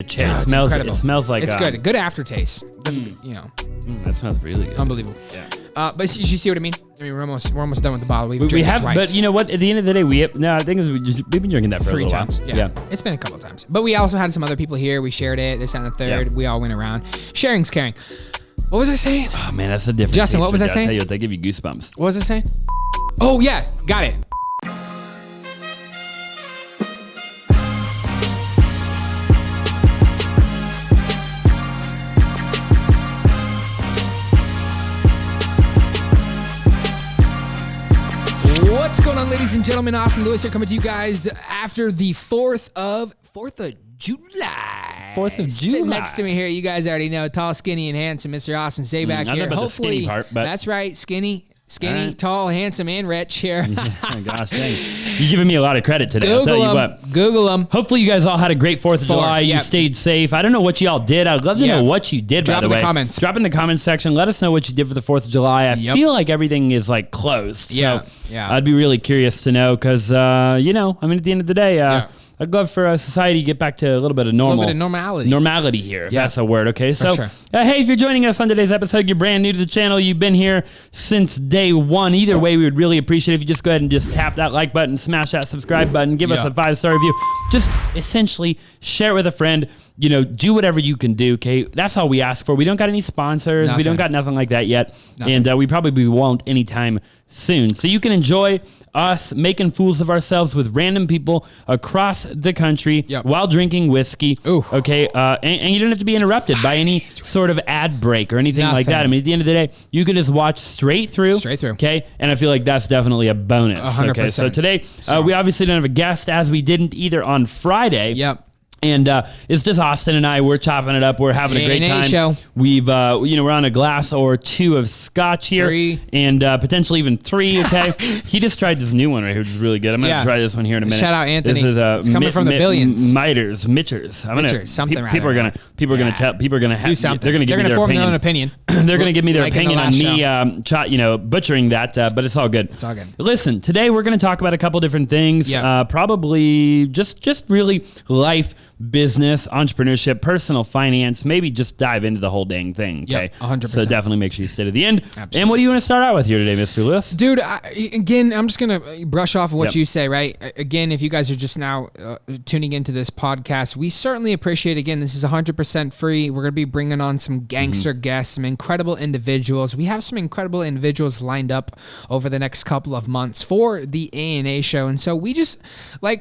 It smells like it's good. Good aftertaste. You know. That smells really good. Unbelievable. Yeah. But you see what I mean? I mean, we're almost done with the bottle. We have, but you know what? At the end of the day, we've been drinking that for 3 a little times. while. Yeah. It's been a couple of times. But we also had some other people here. We shared it. This and the third. Yeah. We all went around. Sharing's caring. What was I saying? Oh man, that's a different. Justin, what was I saying? I tell you what, they give you goosebumps. What was I saying? Oh yeah, got it. What's going on, ladies and gentlemen? Austin Lewis here, coming to you guys after the 4th of July. 4th of July. Sitting next to me here, you guys already know, tall, skinny, and handsome, Mr. Austin Zaback here. Hopefully, part, but that's right, skinny, right. Tall, handsome, and rich here. Oh, gosh, dang. You're giving me a lot of credit today. I'll tell you what. Google them. Hopefully, you guys all had a great 4th of July. Yep. You stayed safe. I don't know what y'all did. I'd love to know what you did, by the way. Drop in the comments. Drop in the comments section. Let us know what you did for the 4th of July. I feel like everything is like closed. Yeah. So I'd be really curious to know because, at the end of the day, I'd love for society to get back to a little bit of normality. Normality here, if that's a word, okay? So, sure. Hey, if you're joining us on today's episode, you're brand new to the channel, you've been here since day one. Either way, we would really appreciate it if you just go ahead and just tap that like button, smash that subscribe button, give us a 5-star review. Just essentially share it with a friend. You know, do whatever you can do, okay? That's all we ask for. We don't got any sponsors. Nothing. We don't got nothing like that yet. And we probably won't anytime soon. So you can enjoy us making fools of ourselves with random people across the country while drinking whiskey. Ooh. Okay? And you don't have to be interrupted by any sort of ad break or anything like that. I mean, at the end of the day, you can just watch straight through. Okay? And I feel like that's definitely a bonus. 100%. Okay? So today, we obviously don't have a guest, as we didn't either on Friday. Yep. And it's just Austin and I. We're chopping it up. We're having a great time. A&A Show. We've, we're on a glass or 2 of Scotch here. 3. And potentially even 3, okay? He just tried this new one right here, which is really good. I'm going to try this one here in a minute. Shout out Anthony. This is it's coming from the billions. Miters. People are going to do something. They're going to give me their form opinion. their own opinion. They're going to give me their opinion on me, butchering that, but it's all good. It's all good. Listen, today we're going to talk about a couple different things. Probably just really life, business, entrepreneurship, personal finance, maybe just dive into the whole dang thing, okay? 100%. So definitely make sure you stay to the end. Absolutely. And what do you want to start out with here today, Mr. Lewis? Dude, again, I'm just going to brush off of what you say, right? Again, if you guys are just now tuning into this podcast, we certainly appreciate, again, this is 100% free. We're going to be bringing on some gangster guests, some incredible individuals. We have some incredible individuals lined up over the next couple of months for the A&A Show. And so we just, I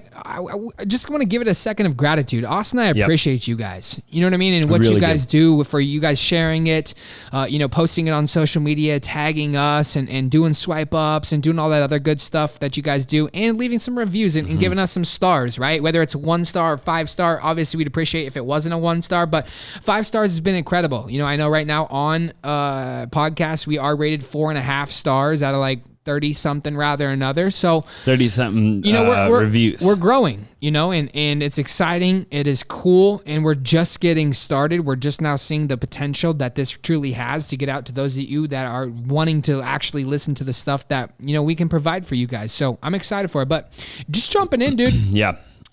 just want to give it a second of gratitude. Austin and I appreciate you guys. You know what I mean? And what you guys do for you guys sharing it, posting it on social media, tagging us and doing swipe ups and doing all that other good stuff that you guys do and leaving some reviews and giving us some stars, right? Whether it's 1 star or 5 star, obviously we'd appreciate if it wasn't a 1 star, but 5 stars has been incredible. You know, I know right now on podcasts, we are rated 4.5 stars out of 30 something rather another. So 30 something reviews. We're growing, and it's exciting. It is cool. And we're just getting started. We're just now seeing the potential that this truly has to get out to those of you that are wanting to actually listen to the stuff that, we can provide for you guys. So I'm excited for it, but just jumping in, dude.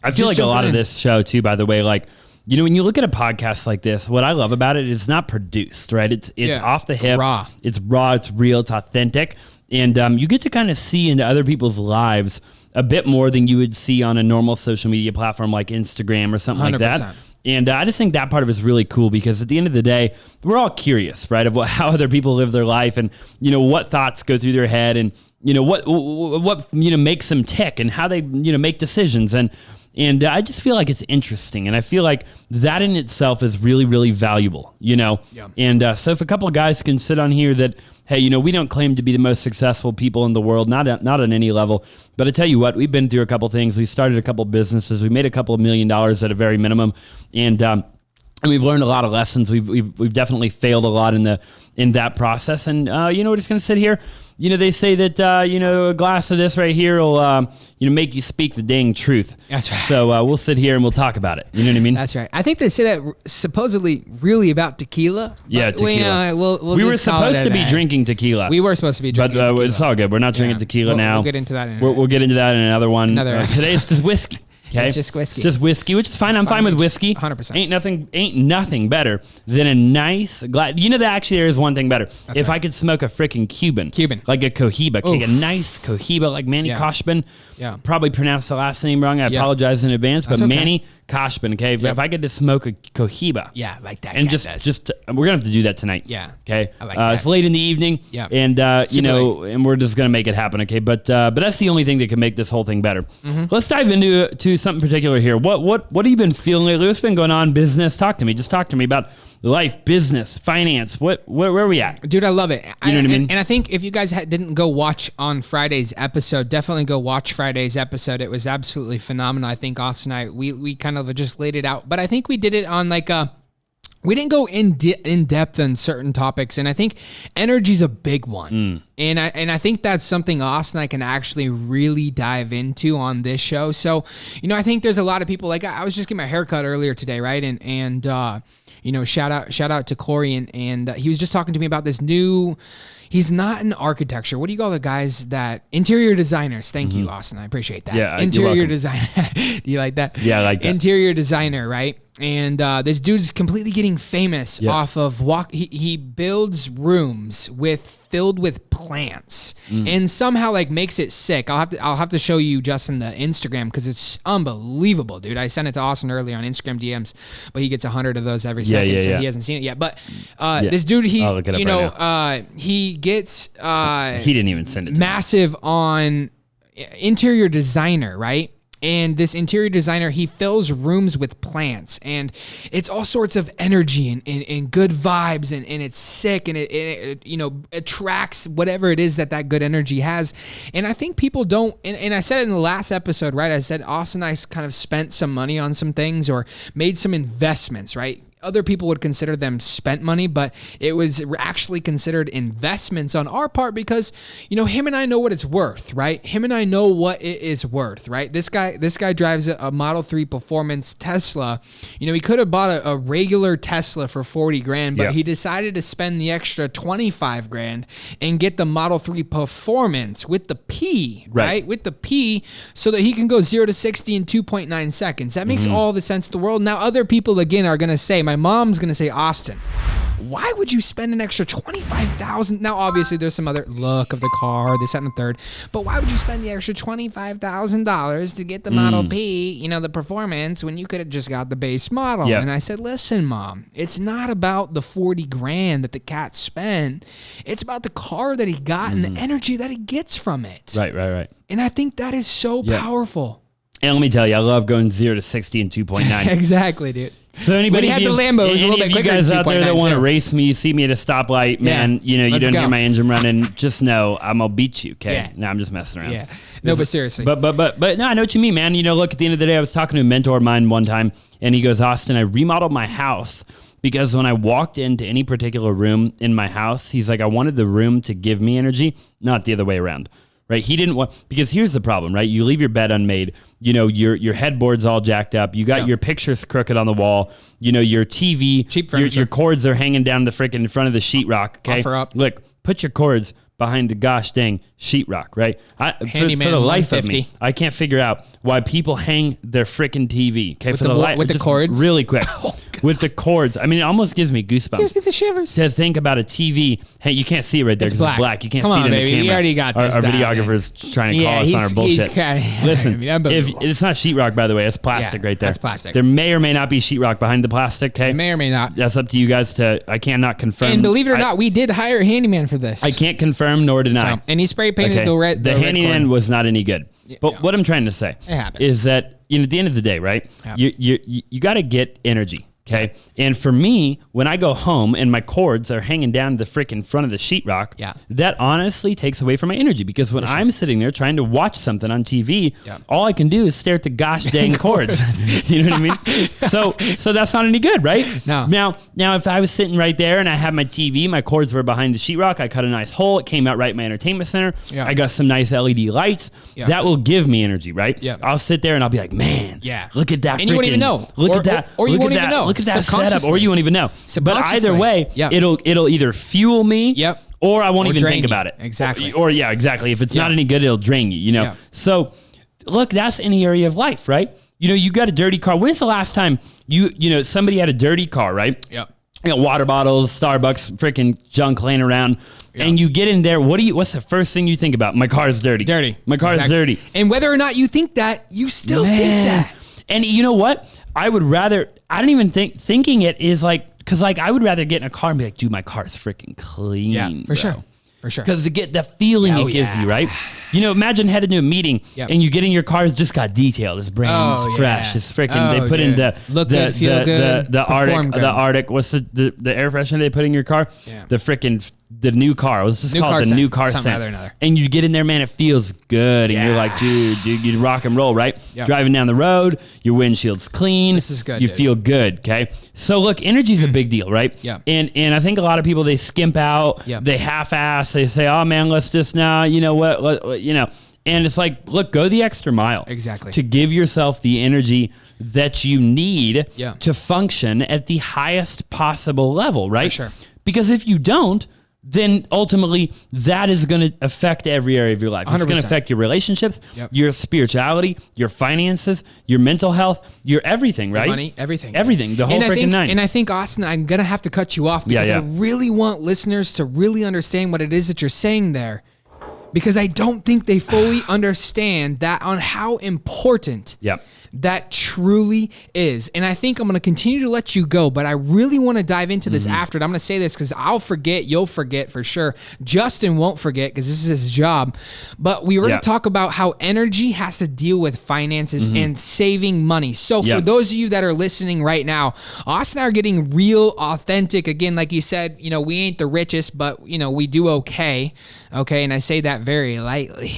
I feel like a lot of this show too, by the way, when you look at a podcast like this, what I love about it is it's not produced, right? It's off the hip. Raw. It's raw. It's real. It's authentic. And you get to kind of see into other people's lives a bit more than you would see on a normal social media platform like Instagram or something 100%. Like that. And I just think that part of it is really cool because at the end of the day, we're all curious, right, of how other people live their life and, what thoughts go through their head and, what makes them tick and how they, make decisions. And I just feel like it's interesting. And I feel like that in itself is really, really valuable, And so if a couple of guys can sit on here that, hey, we don't claim to be the most successful people in the world, not on any level. But I tell you what, we've been through a couple things. We started a couple businesses. We made a couple of $1 million at a very minimum. And we've learned a lot of lessons. We've definitely failed a lot in that process. And, we're just going to sit here. They say that, a glass of this right here will, make you speak the dang truth. That's right. So we'll sit here and we'll talk about it. You know what I mean? That's right. I think they say that supposedly really about tequila. Yeah, tequila. We were supposed to be drinking tequila. We were supposed to be drinking tequila. But it's all good. We're not drinking tequila now. We'll get into that. We'll get into that in another one. Today's just whiskey. Okay, It's just whiskey. It's just whiskey, which is fine. I'm fine with whiskey. 100%. Ain't nothing better than a nice glass. You know that actually there is one thing better. If I could smoke a freaking Cuban, like a Cohiba, like a nice Cohiba, like Manny Koshman. Yeah. Probably pronounced the last name wrong. I apologize in advance, but Manny Koshman. Okay, if I get to smoke a Cohiba, like that, and just we're gonna have to do that tonight. Yeah. Okay. I like that. It's late in the evening. Yeah. And and we're just gonna make it happen. Okay. But that's the only thing that can make this whole thing better. Let's dive into something particular here. What have you been feeling lately? What's been going on? Business? Talk to me. Just talk to me about life, business, finance. Where are we at? Dude, I love it. You know what I mean? And I think if you guys didn't go watch on Friday's episode, definitely go watch Friday's episode. It was absolutely phenomenal. I think Austin and I, we kind of just laid it out, but I think we did it on like we didn't go in depth on certain topics, and I think energy's a big one. And I think that's something Austin and I can actually really dive into on this show. So, I think there's a lot of people, like I was just getting my hair cut earlier today, right? And shout out to Corey, and he was just talking to me about this new. He's not an architecture. What do you call the guys that interior designers? Thank you, Austin. I appreciate that. Yeah, interior designer. Do you like that? Yeah, I like that. Interior designer, right? And this dude's completely getting famous off of he builds rooms filled with plants, and somehow like makes it sick. I'll have to show you, Justin, the Instagram, because it's unbelievable, dude. I sent it to Austin earlier on Instagram DMs, but he gets 100 of those every second, so he hasn't seen it yet. But this dude, he gets he didn't even send it to massive on interior designer, right? And this interior designer, he fills rooms with plants, and it's all sorts of energy and good vibes, and it's sick, and it attracts whatever it is that good energy has. And I think people don't, and I said it in the last episode, right? I said Austin and I kind of spent some money on some things or made some investments, right? Other people would consider them spent money, but it was actually considered investments on our part because, him and I know what it's worth, right? Him and I know what it is worth, right? This guy drives a Model 3 Performance Tesla. He could have bought a regular Tesla for 40 grand, but he decided to spend the extra 25 grand and get the Model 3 Performance with the P, right? With the P, so that he can go 0 to 60 in 2.9 seconds. That makes all the sense in the world. Now, other people, again, are going to say, my mom's going to say, Austin, why would you spend an extra $25,000? Now, obviously, there's some other look of the car, this, that, and the third. But why would you spend the extra $25,000 to get the Model P, the Performance, when you could have just got the base model? And I said, listen, Mom, it's not about the 40 grand that the cat spent. It's about the car that he got and the energy that he gets from it. Right. And I think that is so powerful. And let me tell you, I love going 0 to 60 in 2.9. Exactly, dude. So anybody, when he had the Lambo, it was a little bit quicker. You guys out there that want to race me, you see me at a stoplight, man, you don't hear my engine running, just know I'm going to beat you, okay? Yeah. No, I'm just messing around. Yeah. No, but seriously. But no, I know what you mean, man. Look, at the end of the day, I was talking to a mentor of mine one time, and he goes, Austin, I remodeled my house because when I walked into any particular room in my house, he's like, I wanted the room to give me energy, not the other way around. Right, he didn't want, because here's the problem, right? You leave your bed unmade, your headboard's all jacked up, you got your pictures crooked on the wall, your TV, cheap your cords are hanging down the frickin' front of the sheetrock. Okay, offer up. Look, put your cords behind the gosh dang sheetrock, right? For the life of me, I can't figure out why people hang their frickin' TV. Okay, with the cords, really quick. With the cords, I mean, it almost gives me goosebumps. Gives me the shivers to think about a TV. Hey, you can't see it right there. It's black. It's black. You can't see it in baby. the camera. We already got this. Our videographer's trying to call us on our bullshit. Listen, if it's not sheetrock, by the way, it's plastic right there. That's plastic. There may or may not be sheetrock behind the plastic. Okay, may or may not. That's up to you guys to. I cannot confirm. And believe it or not, we did hire a handyman for this. I can't confirm nor deny. And he spray painted the red. The handyman was not any good. But what I'm trying to say is that at the end of the day, right? You got to get energy. Okay. And for me, when I go home and my cords are hanging down the freaking front of the sheetrock, that honestly takes away from my energy, because when I'm sitting there trying to watch something on TV, all I can do is stare at the gosh dang cords. You know what I mean? So that's not any good, right? No. Now, if I was sitting right there and I had my TV, my cords were behind the sheetrock, I cut a nice hole, it came out right in my entertainment center. I got some nice LED lights. That will give me energy, right? I'll sit there and I'll be like, man, look at that. And you won't even know. Look at that. Or you won't even know. Look at that setup, or you won't even know. But either way, it'll either fuel me, or I won't even think about it. Exactly. Or exactly. If it's not any good, it'll drain you. So look, that's any area of life, right? you got a dirty car. When's the last time somebody had a dirty car, right? Yep. Water bottles, Starbucks, freaking junk laying around. Yep. And you get in there. What's the first thing you think about? My car is dirty. My car is dirty. And whether or not you think that, you still think that. And you know what? I don't even thinking it is like, because like I would rather get in a car and be like, dude, my car is freaking clean. Yeah, for sure. Because to get the feeling it gives you, right? Imagine heading to a meeting and you get in your car, it's just got detailed. It's brand new, fresh. It's freaking. They put in the look good, feel good, the Arctic. What's the air freshener they put in your car? Yeah. The new car. Let's just call it the new car scent. And you get in there, man, it feels good, and you're like, dude, you rock and roll, right? Yep. Driving down the road, your windshield's clean. This is good. You feel good, okay? So look, energy's a big deal, right? Yeah. And I think a lot of people, they skimp out, they half-ass, they say, oh man, let's just now, and it's like, look, go the extra mile. Exactly. To give yourself the energy that you need to function at the highest possible level, right? For sure. Because if you don't, then ultimately that is going to affect every area of your life. 100%. It's going to affect your relationships, your spirituality, your finances, your mental health, your everything, right? Your money, everything. The whole freaking nine. And I think, Austin, I'm going to have to cut you off because I really want listeners to really understand what it is that you're saying there. Because I don't think they fully understand that on how important that truly is. And I think I'm going to continue to let you go, but I really want to dive into this after. And I'm going to say this because I'll forget, you'll forget for sure. Justin won't forget because this is his job. But we were going to talk about how energy has to deal with finances and saving money. So for those of you that are listening right now, Austin and I are getting real authentic. Again, like you said, we ain't the richest, but we do okay. Okay, and I say that very lightly.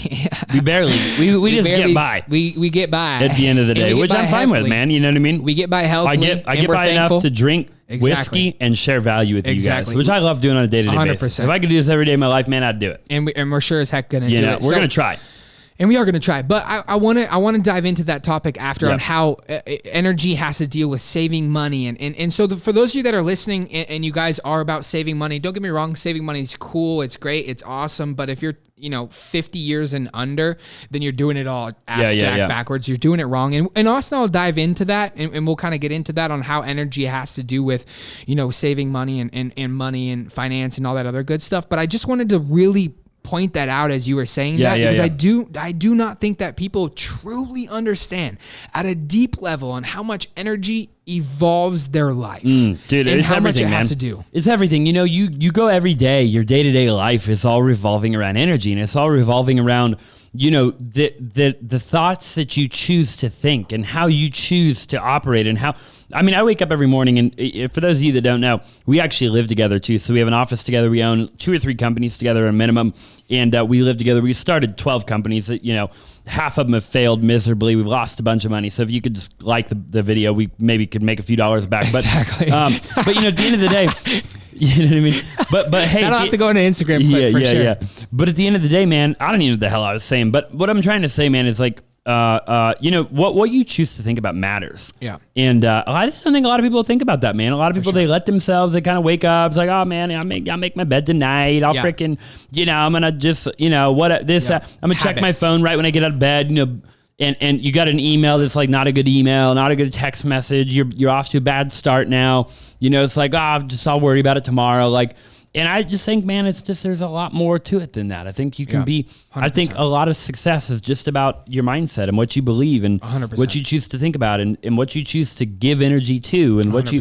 we just get by. We get by at the end of the day, which I'm fine with, man. You know what I mean? We get by healthily. I get by enough to drink whiskey and share value with you guys, which I love doing on a day-to-day basis. If I could do this every day of my life, man, I'd do it. And we're sure as heck gonna do it. We're gonna try. And we are going to try, but I want to dive into that topic after on how energy has to deal with saving money. And so for those of you that are listening and you guys are about saving money, don't get me wrong, saving money is cool. It's great. It's awesome. But if you're, 50 years and under, then you're doing it all ass-jack backwards. You're doing it wrong. And Austin will dive into that and we'll kind of get into that on how energy has to do with, saving money and money and finance and all that other good stuff. But I just wanted to really point that out as you were saying that because I do not think that people truly understand at a deep level on how much energy evolves their life. Dude, and it's how everything, much it man. has to do. It's everything. You go every day, your day-to-day life is all revolving around energy, and it's all revolving around the thoughts that you choose to think and how you choose to operate and how. I mean, I wake up every morning, and for those of you that don't know, we actually live together too. So we have an office together. We own 2 or 3 companies together at a minimum, and we live together. We started 12 companies that, half of them have failed miserably. We've lost a bunch of money. So if you could just like the video, we maybe could make a few dollars back. But, exactly. But at the end of the day, you know what I mean? But hey. I don't have to go into Instagram clip for sure. Yeah. But at the end of the day, man, I don't even know what the hell I was saying. But what I'm trying to say, man, is like, what you choose to think about matters. Yeah. And I just don't think a lot of people think about that, man. A lot of people, they let themselves, they kind of wake up. It's like, oh man, I'll make my bed tonight. I'll freaking, I'm going to just, I'm going to check my phone right when I get out of bed, and you got an email that's like not a good email, not a good text message. You're off to a bad start now. It's like, I'll worry about it tomorrow. Like, and I just think, man, it's just, there's a lot more to it than that. I think you can be, 100%. I think a lot of success is just about your mindset and what you believe and 100%. What you choose to think about and what you choose to give energy to and 100%. What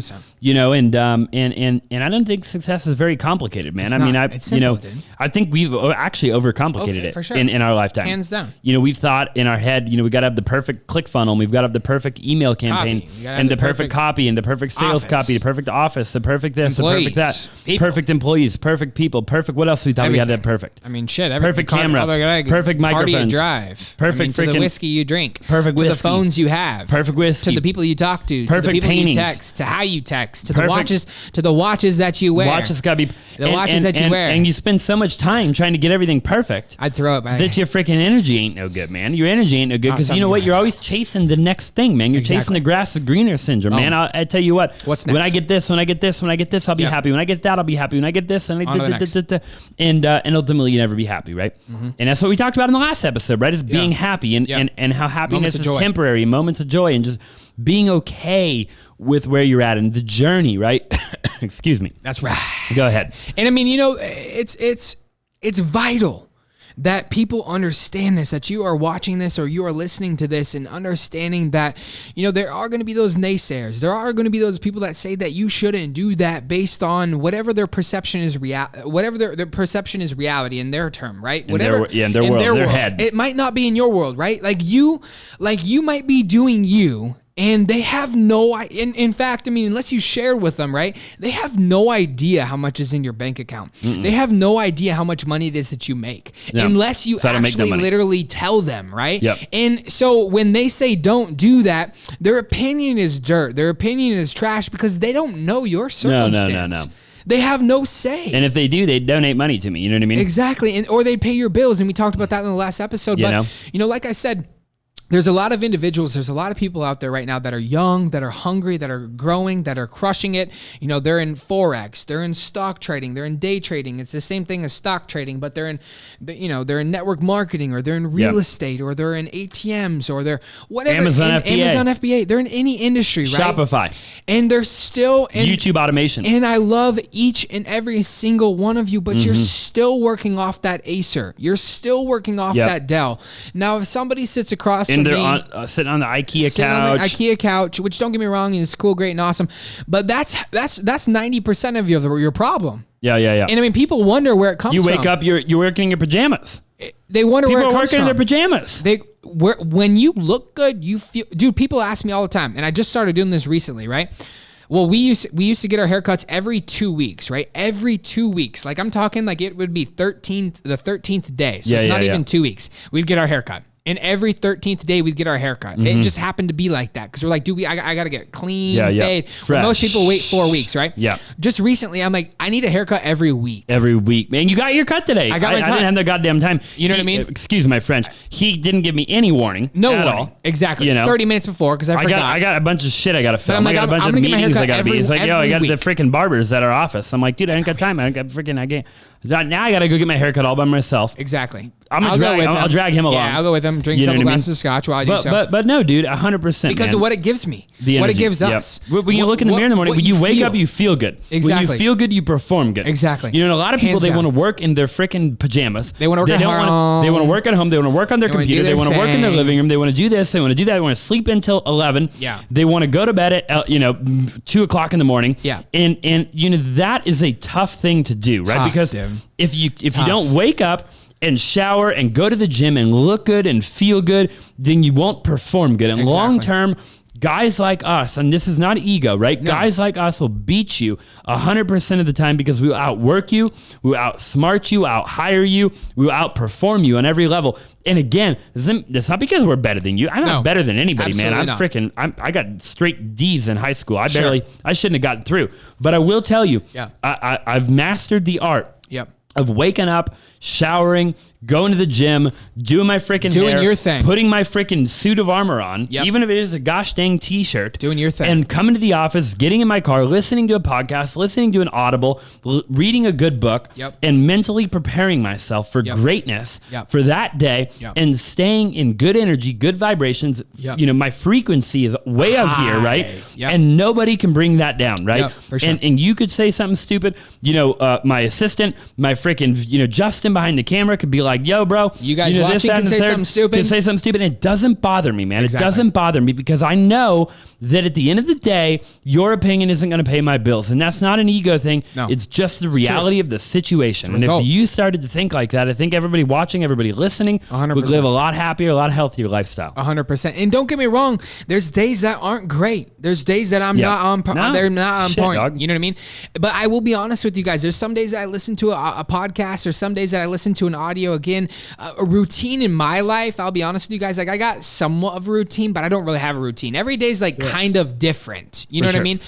and I don't think success is very complicated, man. It's simple, dude. I think we've actually overcomplicated it for sure. in our lifetime. Hands down. We've thought in our head, we got to have the perfect click funnel. We've got to have the perfect email campaign and the perfect copy and the perfect sales copy, the perfect office, the perfect this, employees, the perfect that, people. perfect employees, perfect people, perfect. What else we thought we had that perfect? Perfect camera, perfect microphones, drive, perfect to the whiskey you drink, perfect to whiskey, the phones you have, perfect whiskey, to the people you talk to perfect the people paintings, you text, to how you text, to the watches that you wear. Watches gotta be the watches that you wear, and you spend so much time trying to get everything perfect. I'd throw it back. That your freaking energy ain't no good, man. Your energy ain't no good because you know what? You're always chasing the next thing, man. You're chasing the grass is greener syndrome, man. I tell you what. What's next? When I get this, I'll be happy. When I get that, I'll be happy. When I get this, this and and ultimately you never be happy, right? And that's what we talked about in the last episode, right? Is being happy and how happiness is temporary, moments of joy, and just being okay with where you're at and the journey, right? Excuse me. That's right. Go ahead. And I mean, it's vital that people understand this, that you are watching this or you are listening to this and understanding that, there are going to be those naysayers. There are going to be those people that say that you shouldn't do that based on whatever their perception is whatever their perception is reality in their term, right? In their world, their head. It might not be in your world, right? Like you might be doing you. And they have in fact, I mean, unless you share with them, right? They have no idea how much is in your bank account. They have no idea how much money it is that you make unless you actually literally tell them, right? Yep. And so when they say don't do that, their opinion is dirt. Their opinion is trash because they don't know your circumstance. No. They have no say. And if they do, they donate money to me. You know what I mean? Exactly. Or they pay your bills. And we talked about that in the last episode. But, like I said, there's a lot of individuals, there's a lot of people out there right now that are young, that are hungry, that are growing, that are crushing it. They're in Forex, they're in stock trading, they're in day trading. It's the same thing as stock trading, but they're in, they're in network marketing, or they're in real estate, or they're in ATMs, or they're whatever. Amazon FBA. They're in any industry, right? Shopify. And they're still in YouTube automation. And I love each and every single one of you, but you're still working off that Acer. You're still working off that Dell. Now, if somebody sits across and they're sitting on the IKEA couch. Which, don't get me wrong, it's cool, great, and awesome, but that's 90% of your problem. Yeah. And I mean, people wonder where it comes from. You wake up, you're working in your pajamas. They wonder where it comes from. People are working in their pajamas. When you look good, you feel. Dude, people ask me all the time, and I just started doing this recently, right? Well, we used to get our haircuts every 2 weeks, right? Every 2 weeks. Like, I'm talking like it would be the 13th day. So it's not even 2 weeks. We'd get our haircut. And every 13th day, we'd get our haircut. It just happened to be like that. Because we're like, dude, I got to get clean, fade. Well, most people wait 4 weeks, right? Yeah. Just recently, I'm like, I need a haircut every week. Every week. Man, you got your cut today. I got my cut. I didn't have the goddamn time. You know what I mean? Excuse my French. He didn't give me any warning. No at warning. all. Exactly. 30 minutes before, because I forgot. I got a bunch of shit I got to film. Like, I got a bunch of meetings I got to be. He's like, I got week. the freaking barbers at our office. I'm like, dude, I ain't got time. I got now I got to go get my haircut all by myself. Exactly. I'll drag him along. Yeah, I'll go with him. Drink a couple glasses of scotch while I do so. But no, dude, 100%. Because of what it gives me. What it gives us. When you look in the mirror in the morning, when you wake up, you feel good. Exactly. When you feel good, you perform good. Exactly. A lot of people, they want to work in their freaking pajamas. They want to work at home. They want to work at home. They want to work on their computer. They want to work in their living room. They want to do this. They want to do that. They want to sleep until 11. Yeah. They want to go to bed at 2 o'clock in the morning. Yeah. And that is a tough thing to do, right? Because if you don't wake up and shower and go to the gym and look good and feel good, then you won't perform good. And long term, guys like us, and this is not ego, right? No. Guys like us will beat you 100% of the time because we will outwork you, we will outsmart you, out-hire you, we will outperform you on every level. And again, it's not because we're better than you. I'm not better than anybody, man. I got straight D's in high school. I shouldn't have gotten through. But I will tell you, I've mastered the art of waking up, showering, going to the gym, doing my freaking hair, your thing, putting my freaking suit of armor on, even if it is a gosh dang t-shirt, doing your thing, and coming to the office, getting in my car, listening to a podcast, listening to an Audible, reading a good book, and mentally preparing myself for greatness for that day, and staying in good energy, good vibrations. My frequency is way up here, right? And nobody can bring that down, right? For sure. And you could say something stupid. My assistant, my freaking Justin behind the camera could be like, yo, bro, you guys watching can say something stupid. Can say something stupid. And it doesn't bother me, man. Exactly. It doesn't bother me because I know that at the end of the day, your opinion isn't going to pay my bills. And that's not an ego thing. No. It's just the reality of the situation. And if you started to think like that, I think everybody watching, everybody listening 100%. Would live a lot happier, a lot healthier lifestyle. 100%. And don't get me wrong, there's days that aren't great. There's days that I'm not on point. They're not on point. Dog. You know what I mean? But I will be honest with you guys. There's some days that I listen to a podcast, or some days that I listen to an audio. Again, a routine in my life, I'll be honest with you guys, like I got somewhat of a routine, but I don't really have a routine. Every day is like kind of different. You know what I mean?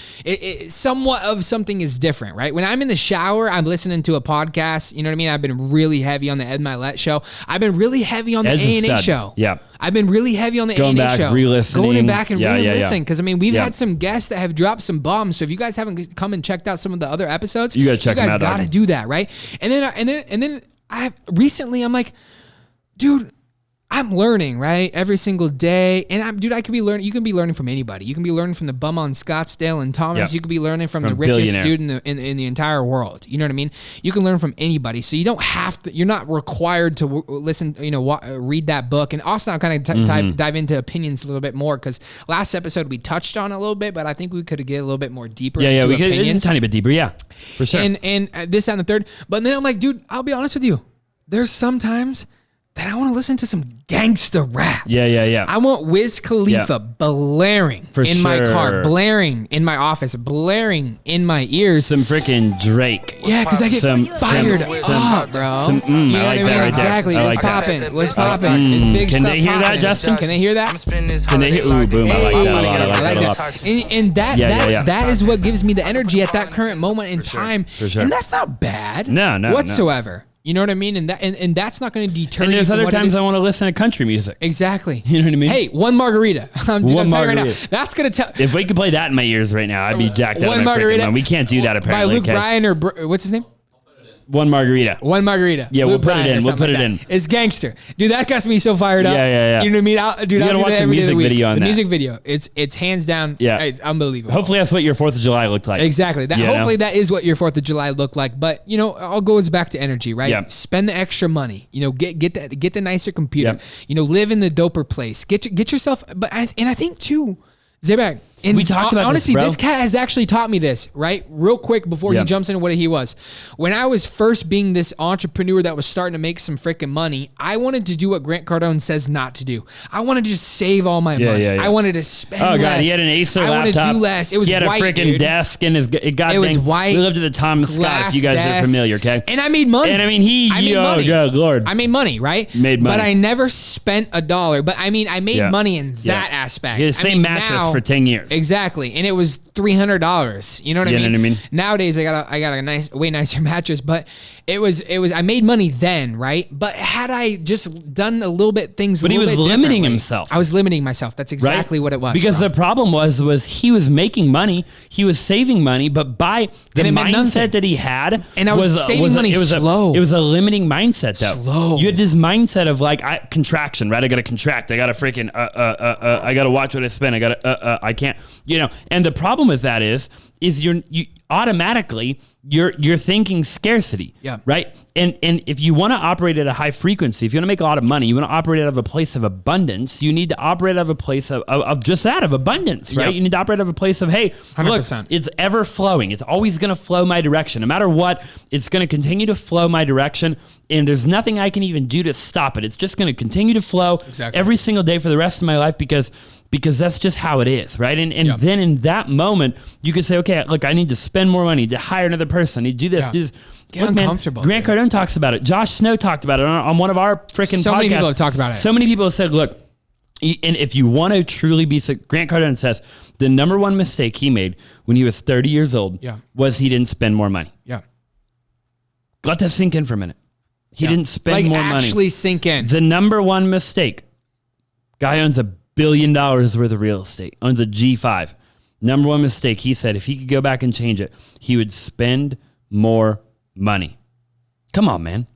Somewhat of something is different, right? When I'm in the shower, I'm listening to a podcast. You know what I mean? I've been really heavy on the Ed Milet show. I've been really heavy on the A&A Show. Yeah. I've been really heavy on the Going A&A back, Show. re-listening. Going back and Yeah, re-listening. Because, I mean, we've Yeah. had some guests that have dropped some bombs. So if you guys haven't come and checked out some of the other episodes, You gotta check them guys out, got to dog. do that, right? And then I'm like, dude, I'm learning, right? Every single day. And I could be learning. You can be learning from anybody. You can be learning from the bum on Scottsdale and Thomas. Yep. You could be learning from the richest billionaire. dude in the entire world. You know what I mean? You can learn from anybody. So you don't have to, you're not required to listen, read that book. And also I'll kind of dive into opinions a little bit more, because last episode we touched on it a little bit, but I think we could get a little bit more deeper into we could. opinions. It's a tiny bit deeper. Yeah, for sure. And this, that, and the third. But then I'm like, dude, I'll be honest with you. There's sometimes that I want to listen to some gangsta rap. Yeah. I want Wiz Khalifa blaring in my car, blaring in my office, blaring in my ears. Some freaking Drake. Yeah, because I get fired up, bro. I like that right there. Exactly. I What's like that. popping? What's popping? It's big Can stuff they hear that, popping. Justin? Can they hear that? Can they hear? Ooh, boom. I like that a lot. I like that a lot. And Yeah. that is what gives me the energy at that current moment in time. For sure. And that's not bad. No. Whatsoever. You know what I mean? And that's not going to deter And you there's from other what it times is. I want to listen to country music. Exactly. You know what I mean? Hey, one margarita. I'm telling you right now. margarita. That's going to tell. If we could play that in my ears right now, I'd be jacked out One of my freaking margarita mind. We can't do that by apparently. Luke okay? Bryan or what's his name? One margarita. One margarita. Yeah, Luke we'll put it Bryan in. or We'll something put like it in. that. It's gangster, dude. That gets me so fired up. Yeah. You know what I mean? You I'll gotta do watch that the every day of music the week. video on the that. music video. It's hands down. Yeah. It's unbelievable. Hopefully that's what your 4th of July looked like. Exactly. Hopefully that is what your 4th of July looked like. But all goes back to energy, right? Yeah. Spend the extra money. Get the nicer computer. Yeah. Live in the doper place. Get yourself. But I think too, Zaback. And we talked about honestly, this, bro. this cat has actually taught me this, right? Real quick before he jumps into what he was. When I was first being this entrepreneur that was starting to make some freaking money, I wanted to do what Grant Cardone says not to do. I wanted to just save all my money. Yeah. I wanted to spend Oh, less. God. He had an Acer I laptop. wanted to do less. It was He had white, a freaking dude. desk in his goddamn. It was white. We lived at the Thomas Scott, glass if you guys desk. are familiar, okay? And I made money. And I mean, I made money. good Lord. I made money, right? Made money. But I never spent a dollar. But I mean, I made Yeah. money in Yeah. that aspect. He had the I same mean, mattress now- for 10 years. Exactly. And it was $300. You know what I You know mean? what I mean? Nowadays I got a way nicer mattress, but it was I made money then, right? But had I just done a little bit things But a he little was bit limiting differently. himself. I was limiting myself. That's exactly what it was. Because bro. the problem was he was making money, he was saving money, but by the And it meant nothing. mindset that he had, And I was saving money slow. It was a limiting mindset, though. Slow. You had this mindset of contraction, right? I got to contract. I got to freaking I got to watch what I spend. I got to I can't. And the problem with that is you automatically you're thinking scarcity. Yeah. Right. And if you want to operate at a high frequency, if you want to make a lot of money, you want to operate out of a place of abundance, you need to operate out of a place of just that, of abundance, right? Yep. You need to operate out of a place of, hey, 100%. look, it's ever flowing. It's always going to flow my direction. No matter what, it's going to continue to flow my direction. And there's nothing I can even do to stop it. It's just going to continue to flow every single day for the rest of my life because that's just how it is, right? And Yep. then in that moment, you could say, okay, look, I need to spend more money, to hire another person, I need to do this, Yeah. do this. Get Look, man, uncomfortable, Grant dude. Cardone talks about it. Josh Snow talked about it on one of our freaking podcasts. So many people have talked about it. So many people have said, look, and if you want to truly be, Grant Cardone says the number one mistake he made when he was 30 years old was he didn't spend more money. Yeah. Let that sink in for a minute. He didn't spend more money. Actually sink in. The number one mistake, guy owns $1 billion worth of real estate, owns a G5. Number one mistake, he said if he could go back and change it, he would spend more money. Come on, man.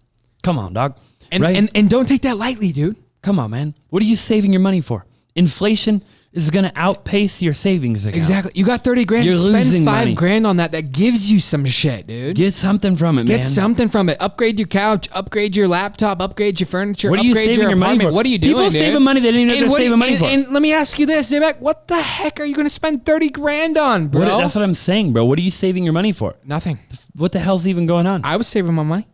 Come on, dog. And, right? and don't take that lightly, dude. Come on, man. What are you saving your money for? Inflation is going to outpace your savings account. Exactly. You got 30 grand. You're Spend losing $5 money. grand on that. That gives you some shit, dude. Get something from it, man. Get something from it. Upgrade your couch. Upgrade your laptop. Upgrade your furniture. What are you upgrade saving your money apartment. for? What are you doing, People dude? saving money they didn't even know they're what- saving money for. And let me ask you this, Zaback. What the heck are you going to spend 30 grand on, bro? That's what I'm saying, bro. What are you saving your money for? Nothing. What the hell's even going on? I was saving my money.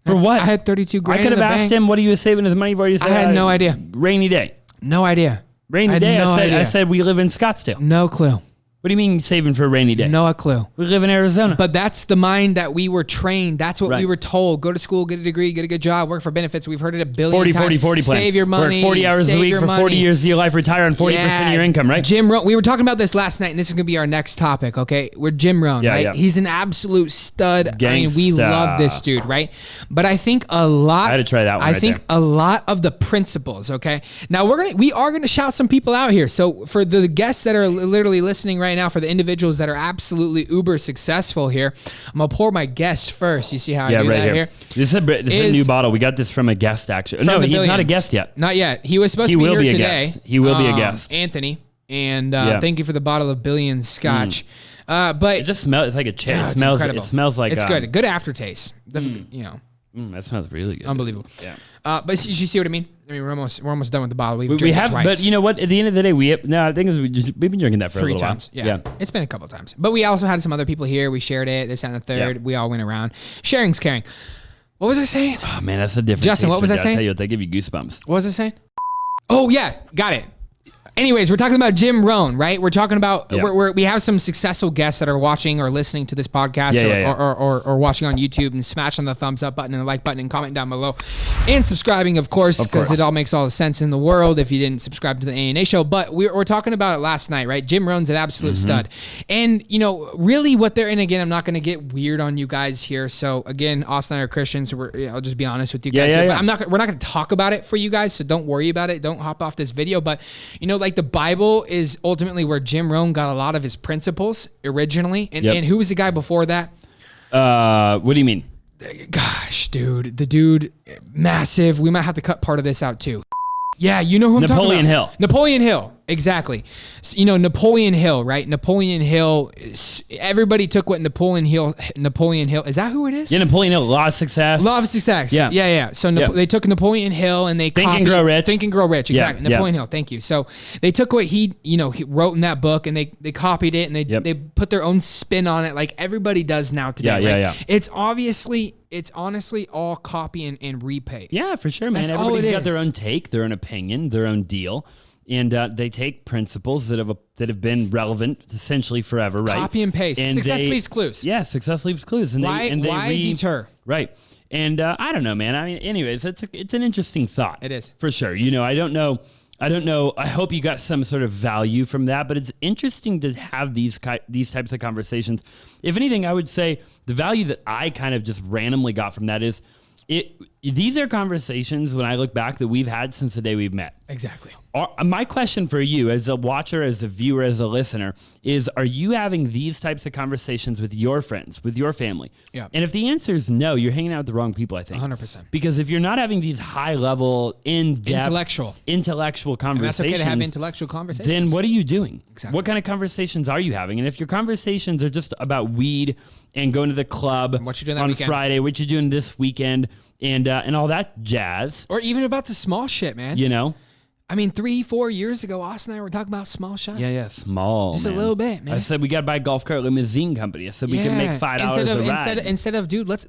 For what? I had 32 grand. I could have in the asked bank. him what he was saving his money for. He said, I had no idea. Rainy day. No idea. Rainy I had day. no I idea. said we live in Scottsdale. No clue. What do you mean saving for a rainy day? No clue. We live in Arizona. But that's the mind that we were trained. That's what Right. we were told. Go to school, get a degree, get a good job, work for benefits. We've heard it a billion 40, times. 40, 40 plan. Save your money. Work 40 hours a save week your for 40 money. years of your life, retire on 40% of your income, right? Jim Rohn. We were talking about this last night, and this is going to be our next topic, okay? We're Jim Rohn, right? Yeah. He's an absolute stud. Gangsta. I mean, we love this dude, right? But I think a lot... I had to try that one I right think there. a lot of the principles, okay? Now, we are going to shout some people out here. So for the guests that are literally listening right now, for the individuals that are absolutely uber successful here, I'm gonna pour my guest first. You see how I do right that here? This is a new bottle. We got this from a guest, actually. No, he's not a guest yet. Not yet. He was supposed to be here today. He will be a guest. Anthony. And thank you for the bottle of Billions Scotch. But it just smells. It's like a cherry. Yeah, it smells like it's good. Good aftertaste. You know. That smells really good. Unbelievable. Yeah. But you see what I mean? I mean, we're almost done with the bottle. We have, but you know what? At the end of the day, I think we've been drinking that for 3 a little times. while. Yeah. It's been a couple times. But we also had some other people here. We shared it. This and the third. Yeah. We all went around. Sharing's caring. What was I saying? Oh man, that's a different. Justin, what was I saying? I tell you, they give you goosebumps. What was I saying? Oh yeah, got it. Anyways, we're talking about Jim Rohn, right? We're talking about we have some successful guests that are watching or listening to this podcast or watching on YouTube, and smash on the thumbs up button and the like button and comment down below and subscribing, of course, because it all makes all the sense in the world if you didn't subscribe to the A&A Show. But we're talking about it last night, right? Jim Rohn's an absolute stud, and really what they're in. Again, I'm not going to get weird on you guys here. So again, Austin and I are Christians, so I'll just be honest with you guys. Here. But we're not going to talk about it for you guys, so don't worry about it. Don't hop off this video. But like the Bible is ultimately where Jim Rohn got a lot of his principles originally. And who was the guy before that? What do you mean? Gosh, dude, the dude, massive. We might have to cut part of this out too. Yeah, you know who I'm talking about. Napoleon Hill. Napoleon Hill, exactly. So, Napoleon Hill, right? Napoleon Hill. Everybody took what Napoleon Hill. Is that who it is? Yeah, Napoleon Hill. Law of Success. Law of Success. Yeah. So they took Napoleon Hill and they Think and Grow Rich. Think and Grow Rich. Exactly. Napoleon Hill. Thank you. So they took what he wrote in that book and they copied it and they put their own spin on it, like everybody does now today. Yeah. It's honestly all copy and repay. Yeah, for sure, man. Everybody's got their own take, their own opinion, their own deal, and they take principles that have been relevant essentially forever, right? Copy and paste. And success leaves clues. Yeah, success leaves clues. And why deter? Right. And I don't know, man. I mean, anyways, it's an interesting thought. It is. For sure. I don't know. I hope you got some sort of value from that, but it's interesting to have these types of conversations. If anything, I would say the value that I kind of just randomly got from that is these are conversations when I look back that we've had since the day we've met. Exactly. My question for you as a watcher, as a viewer, as a listener is, are you having these types of conversations with your friends, with your family? Yeah. And if the answer is no, you're hanging out with the wrong people, I think. 100%. Because if you're not having these high level, in-depth, intellectual conversations. And that's okay to have intellectual conversations. Then what are you doing? Exactly. What kind of conversations are you having? And if your conversations are just about weed and going to the club and what you're doing on weekend. Friday, what you're doing this weekend, and all that jazz. Or even about the small shit, man. I mean, 3-4 years ago, Austin and I were talking about small shot. Yeah, small. Just man. a little bit, man. I said we got to buy a golf cart limousine company. I said we can make $5 a ride. Instead of, dude, let's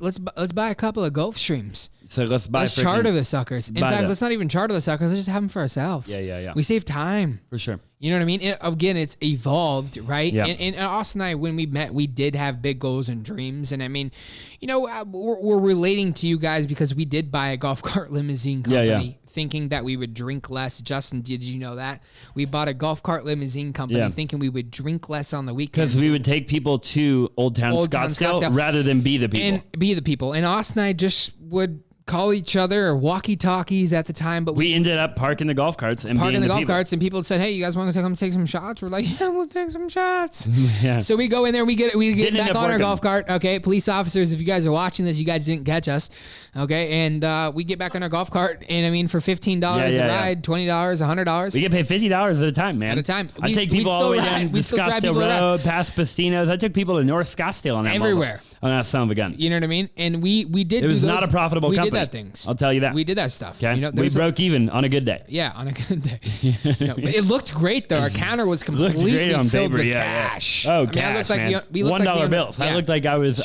buy a couple of Gulf Streams. So let's charter the suckers. In fact, let's not even charter the suckers. Let's just have them for ourselves. Yeah. We save time. For sure. You know what I mean? Again, it's evolved, right? Yeah. And Austin and I, when we met, we did have big goals and dreams. And I mean, we're relating to you guys because we did buy a golf cart limousine company thinking that we would drink less. Justin, did you know that? We bought a golf cart limousine company thinking we would drink less on the weekends. Because we would take people to Old Town Scottsdale rather than be the people. And Austin and I just would call each other or walkie-talkies at the time, but we ended up parking the golf carts and parking the golf carts, and people said, "Hey, you guys want to come take some shots?" We're like, "Yeah, we'll take some shots." Yeah. So we go in there, we get back on our golf cart. Okay, police officers, if you guys are watching this, you guys didn't catch us. Okay, and we get back on our golf cart, and I mean, for $15 a ride, $20, $100, we get paid $50 at a time, man. At a time, I take people all the way down the Scottsdale Road, past Pastinos. I took people to North Scottsdale on that everywhere. On that son of a gun. You know what I mean? And we did. It was not a profitable company. We did that things. I'll tell you that. We did that stuff. Okay. We broke even on a good day. Yeah, on a good day. It looked great though. Our counter was completely filled with cash. Oh, cash, man. $1 bills. I looked like I was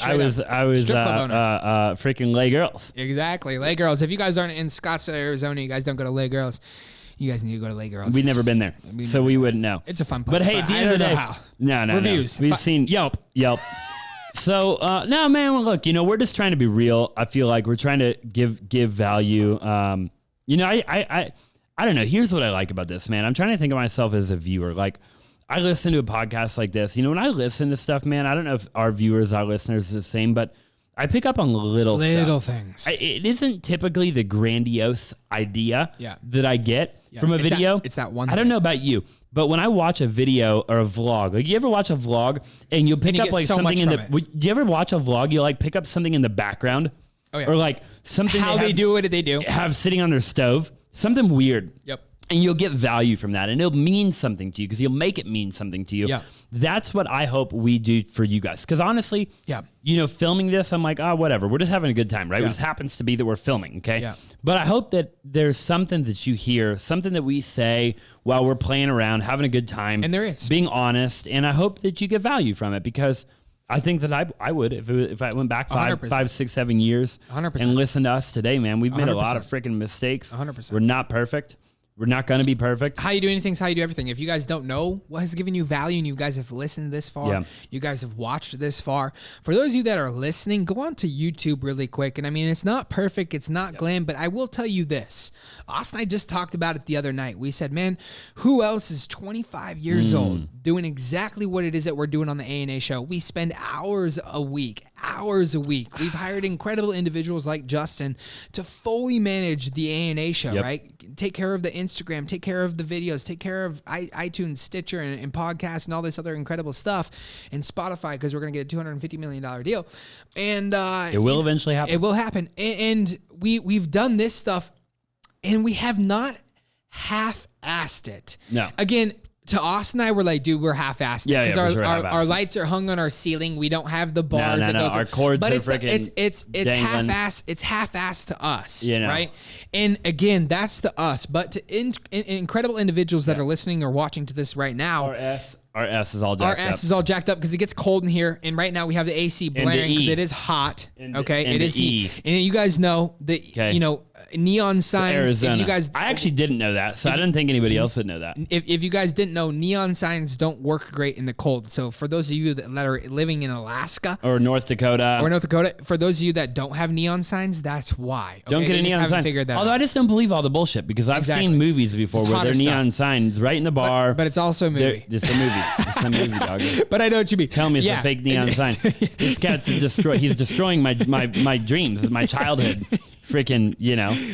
freaking lay girls. Exactly, lay girls. If you guys aren't in Scottsdale, Arizona, you guys don't go to lay girls. You guys need to go to Lake Girls. We've never been there, so we wouldn't know. It's a fun place. But hey, at the end of the day, no. Reviews. We've seen Yelp. So no, man. Look, we're just trying to be real. I feel like we're trying to give value. I don't know. Here's what I like about this, man. I'm trying to think of myself as a viewer. Like, I listen to a podcast like this. When I listen to stuff, man, I don't know if our viewers, our listeners are the same, but I pick up on little things. It isn't typically the grandiose idea that I get from a video. It's that one thing. I don't know about you, but when I watch a video or a vlog, like, you ever watch a vlog and you'll pick up like something in the, do you ever watch a vlog? You like pick up something in the background or like something they do what they do have sitting on their stove, something weird. Yep. And you'll get value from that, and it'll mean something to you because you'll make it mean something to you. Yeah. That's what I hope we do for you guys. Because honestly, filming this, I'm like, whatever. We're just having a good time, right? Yeah. It just happens to be that we're filming, okay? Yeah. But I hope that there's something that you hear, something that we say while we're playing around, having a good time. And there is. Being honest, and I hope that you get value from it because I think that I would if I went back 5, 6, 7 years 100%. and listened to us today, man. We've made a lot of 100%. freaking mistakes. 100%. We're not perfect. We're not going to be perfect. How you do anything is how you do everything. If you guys don't know what has given you value and you guys have listened this far, you guys have watched this far, for those of you that are listening, go on to YouTube really quick. And I mean, it's not perfect. It's not glam, but I will tell you this. Austin and I just talked about it the other night. We said, man, who else is 25 years old doing exactly what it is that we're doing on the A&A Show? We spend hours a week. We've hired incredible individuals like Justin to fully manage the A&A Show, right? Take care of the Instagram, take care of the videos, take care of iTunes, Stitcher, and podcasts, and all this other incredible stuff, and Spotify, because we're going to get a $250 million deal. And it will eventually happen. It will happen. And we've done this stuff, and we have not half-assed it. No. Again, to Austin and I, we're like, dude, we're half-assed. Yeah, because sure, our lights are hung on our ceiling. We don't have the bars. No. Our cords but are it's freaking it's dangling. half-assed. It's half-assed to us, You know. right? And again, that's to us. But to incredible individuals that are listening or watching to this right now, Our S is all jacked up. our S is all jacked up because it gets cold in here, and right now we have the AC blaring because it is hot. It is heat. And you guys know that neon signs. Arizona. If you guys, I actually didn't know that, so I didn't think anybody else would know that. If you guys didn't know, neon signs don't work great in the cold. So for those of you that are living in Alaska Or North Dakota. For those of you that don't have neon signs, that's why. Don't get a neon sign. Figured that Although out. I just don't believe all the bullshit because I've seen movies before where there are neon signs right in the bar. But it's also a movie. It's a movie. It's a movie, dog. But I know what you mean. Tell me it's a fake neon sign. This cat's he's destroying my dreams, my childhood. Freaking,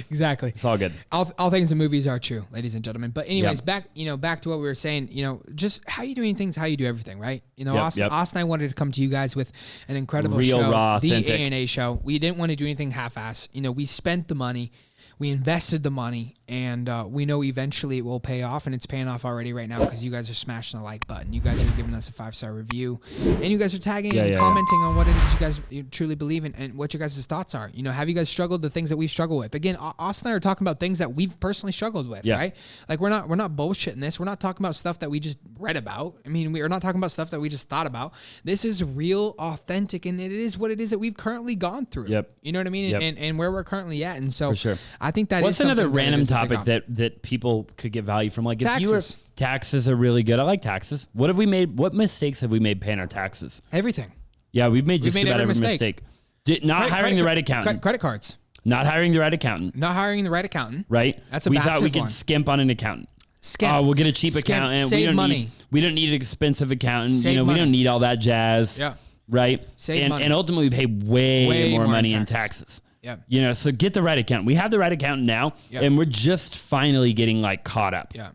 Exactly. It's all good. All things in movies are true, ladies and gentlemen. But anyways, back to what we were saying, just how you doing things, how you do everything, right? Austin and I wanted to come to you guys with an incredible Real, show, raw, the authentic. A&A Show. We didn't want to do anything half-ass. We spent the money. We invested the money, and we know eventually it will pay off, and it's paying off already right now because you guys are smashing the like button. You guys are giving us a 5-star review, and you guys are tagging and commenting on what it is you guys truly believe in and what your guys' thoughts are. Have you guys struggled the things that we've struggled with? Again, Austin and I are talking about things that we've personally struggled with, right? Like we're not bullshitting this. We're not talking about stuff that we just read about. I mean, we're not talking about stuff that we just thought about. This is real, authentic, and it is what it is that we've currently gone through. Yep. You know what I mean? Yep. And where we're currently at. And so For sure. I think that What's is another something random is a big topic op- that people could get value from? Like, if Taxes. Taxes are really good. I like taxes. What have we made? What mistakes have we made paying our taxes? Everything. Yeah, we've made just made about every every mistake. mistake. Not hiring the right accountant. Credit cards. Not hiring the right accountant. Not hiring the right accountant. Right? That's a We thought we massive could one. skimp on an accountant. Skimp. Oh, we'll get a cheap Skimp. accountant. Save money. We don't need an expensive accountant. Save we money. don't need all that jazz. Yeah. Right? Save money. And ultimately we pay way more money in taxes. Yeah. So get the right accountant. We have the right accountant now, and we're just finally getting caught up. Yeah.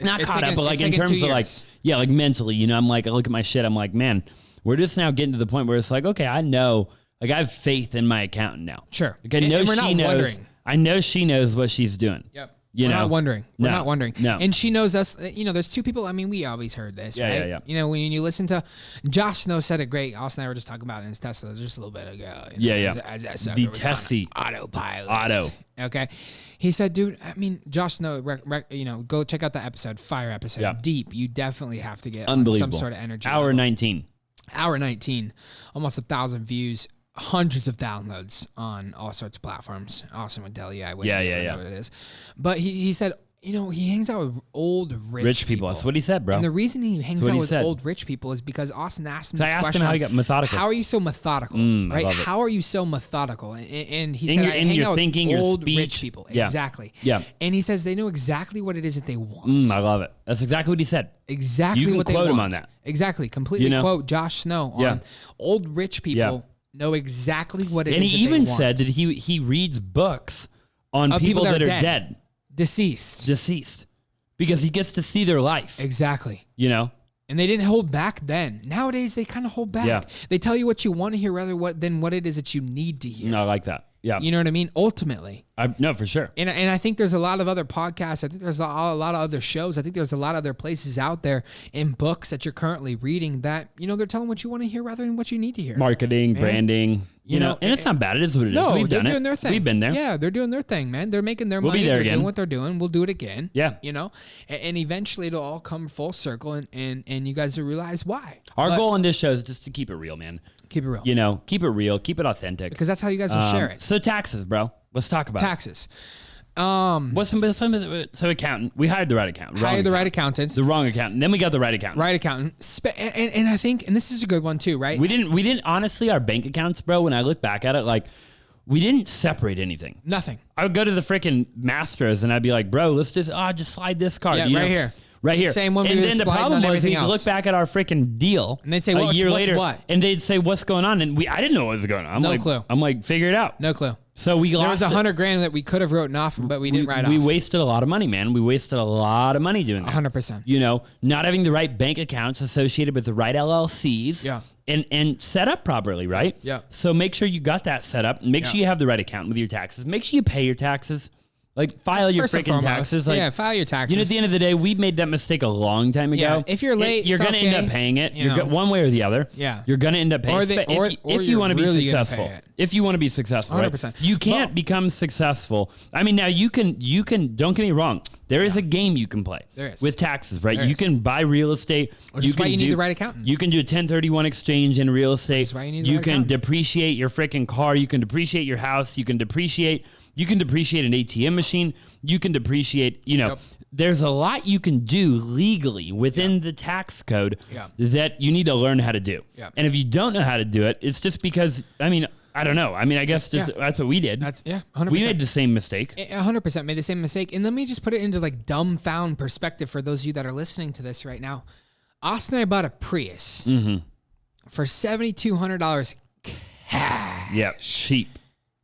Not It's caught taken- up, but it's in taken terms 2 of years. like mentally, I'm like, I look at my shit, I'm like, man, we're just now getting to the point where it's like, okay, I know, I have faith in my accountant now. Sure. Like, I know And we're she not knows. wondering. I know she knows what she's doing. Yep. You We're know? not wondering. We're not wondering. No. And she knows us. There's two people. I mean, we always heard this, right? Yeah. When you listen to Josh Snow said it great. Austin and I were just talking about it in his Tesla just a little bit ago. As that sucker The was test on seat. autopilot. Auto. Okay. He said, dude, I mean, Josh Snow, go check out that episode, fire episode. Yeah. Deep. You definitely have to get Unbelievable. some sort of energy. Hour level. 19. Hour 19, almost 1,000 views, hundreds of downloads on all sorts of platforms. Austin would tell you, I wouldn't know what it is. But he said, he hangs out with old rich people. That's what he said, bro. And the reason he hangs out with old rich people is because Austin asked him this question. I asked him how he got methodical. How are you so methodical? Right? How are you so methodical? And he said, I hang out with old rich people. Yeah. Exactly. Yeah. And he says they know exactly what it is that they want. I love it. That's exactly what he said. Exactly what they want. You can quote him on that. Exactly. Completely quote Josh Snow on old rich people know exactly what it is that they want. And he even said that he reads books on people that are dead. Deceased. Because he gets to see their life. Exactly. And they didn't hold back then. Nowadays, they kind of hold back. Yeah. They tell you what you want to hear rather than what it is that you need to hear. No, I like that. Yeah. You know what I mean? Ultimately. No, for sure. And I think there's a lot of other podcasts. I think there's a lot of other shows. I think there's a lot of other places out there in books that you're currently reading that, they're telling what you want to hear rather than what you need to hear. Marketing, branding, and it's not bad. It is what it is. No, We've they're done doing their thing. We've been there. Yeah, they're doing their thing, man. They're making their money. They're doing what they're doing. We'll do it again. Yeah. And eventually it'll all come full circle and you guys will realize why. Our goal on this show is just to keep it real, man. Keep it real. Keep it real. Keep it authentic. Because that's how you guys will share it. So taxes, bro. Let's talk about taxes. So accountant. We hired the right accountant. Hired the right accountant. The wrong accountant. Then we got the right accountant. Right accountant. And I think, and this is a good one too, right? We didn't honestly, our bank accounts, bro, when I look back at it, like, we didn't separate anything. Nothing. I would go to the freaking Masters and I'd be like, bro, let's just slide this card. Yeah, right here. Right here. Same one. And then the problem was you look back at our freaking deal, and they'd say, a year later, what? And they'd say, what's going on? And I didn't know what was going on. No clue. I'm like, figure it out. No clue. So we lost. There was $100,000 that we could have written off, but we didn't write off. We wasted a lot of money, man. We wasted a lot of money doing that. 100%. Not having the right bank accounts associated with the right LLCs. Yeah. And set up properly, right? Yeah. So make sure you got that set up. Make sure you have the right account with your taxes. Make sure you pay your taxes. Like, file your freaking taxes. Like, file your taxes. At the end of the day, we made that mistake a long time ago. Yeah, if you're late, you're going to end up paying it. One way or the other. Yeah. You're going to end up paying it. If you want to be successful. If you want to be successful, 100%. Right? You can't become successful. I mean, now you can, don't get me wrong. There is a game you can play with taxes, right? You can buy real estate. Which is why you need the right accountant. You can do a 1031 exchange in real estate. You can depreciate your freaking car. You can depreciate your house. You can depreciate an ATM machine. You can depreciate, there's a lot you can do legally within the tax code that you need to learn how to do. Yeah. And if you don't know how to do it, it's just because, I don't know. I guess that's what we did. 100%. We made the same mistake. 100% made the same mistake. And let me just put it into like dumbfound perspective for those of you that are listening to this right now. Austin and I bought a Prius for $7,200 cash. Yeah, cheap.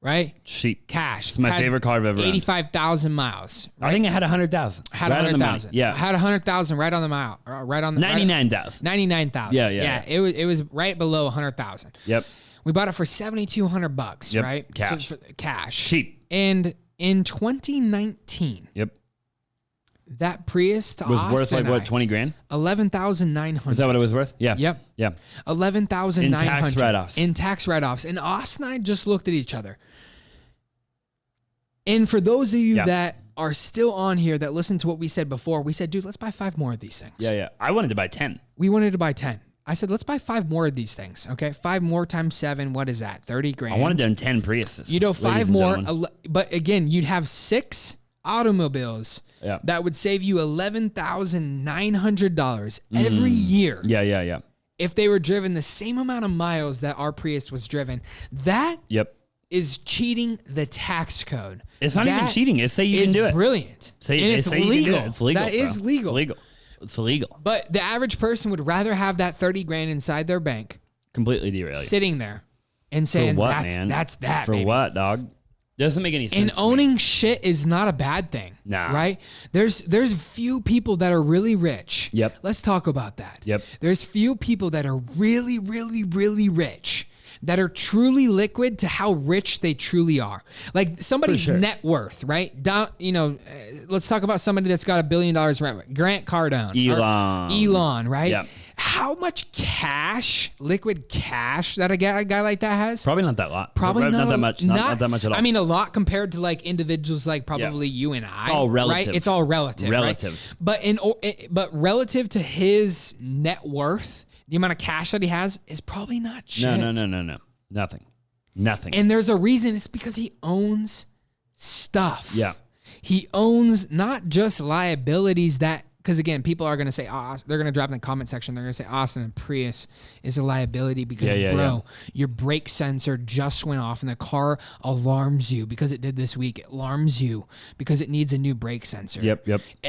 Right? Cheap. Cash. It's my favorite car I've ever owned. 85,000 miles. Right? I think it had 100,000. Had 100,000. Yeah. Had 100,000 right on the mile. Right on the 99,000. 99,000. Yeah. It was right below 100,000. Yep. We bought it for $7,200, right? Cash. So cash. Cheap. And in 2019, that Prius to was Austin worth like what, 20 grand? 11,900. Is that what it was worth? Yeah. Yep. Yeah. 11,900 in tax write-offs. In tax write-offs. And Austin and I just looked at each other. And for those of you that are still on here that listen to what we said before, we said, dude, let's buy 5 more of these things. Yeah. I wanted to buy 10. We wanted to buy 10. I said, let's buy 5 more of these things. Okay. 5 more times 7. What is that? 30 grand. I wanted to own 10 Priuses. 5 more. But again, you'd have 6 automobiles that would save you $11,900 every year. Yeah. If they were driven the same amount of miles that our Prius was driven, that is cheating the tax code. It's not even cheating. It's say you can do it. Brilliant. And it's legal. It's legal. That is legal. It's illegal. But the average person would rather have that 30 grand inside their bank. Completely derail you. Sitting there and saying, for what, that's man? That's that, For baby. what, dog? Doesn't make any sense. And owning shit is not a bad thing. Nah. Right? There's few people that are really rich. Yep. Let's talk about that. Yep. There's few people that are really, really, really rich that are truly liquid to how rich they truly are. Like somebody's net worth, right? Let's talk about somebody that's got $1 billion rent. Grant Cardone. Elon, right? Yep. How much cash, liquid cash that a guy like that has? Probably not that lot. Probably not that much. Not that much at all. I mean, a lot compared to like individuals like probably you and I. It's all relative. Right? It's all relative. Relative. Right? But relative to his net worth, the amount of cash that he has is probably not shit. No. Nothing. And there's a reason. It's because he owns stuff. Yeah. He owns not just liabilities that, because again, people are going to say, they're going to drop in the comment section. They're going to say Austin and Prius is a liability because, your brake sensor just went off and the car alarms you because it did this week. It alarms you because it needs a new brake sensor. Yep.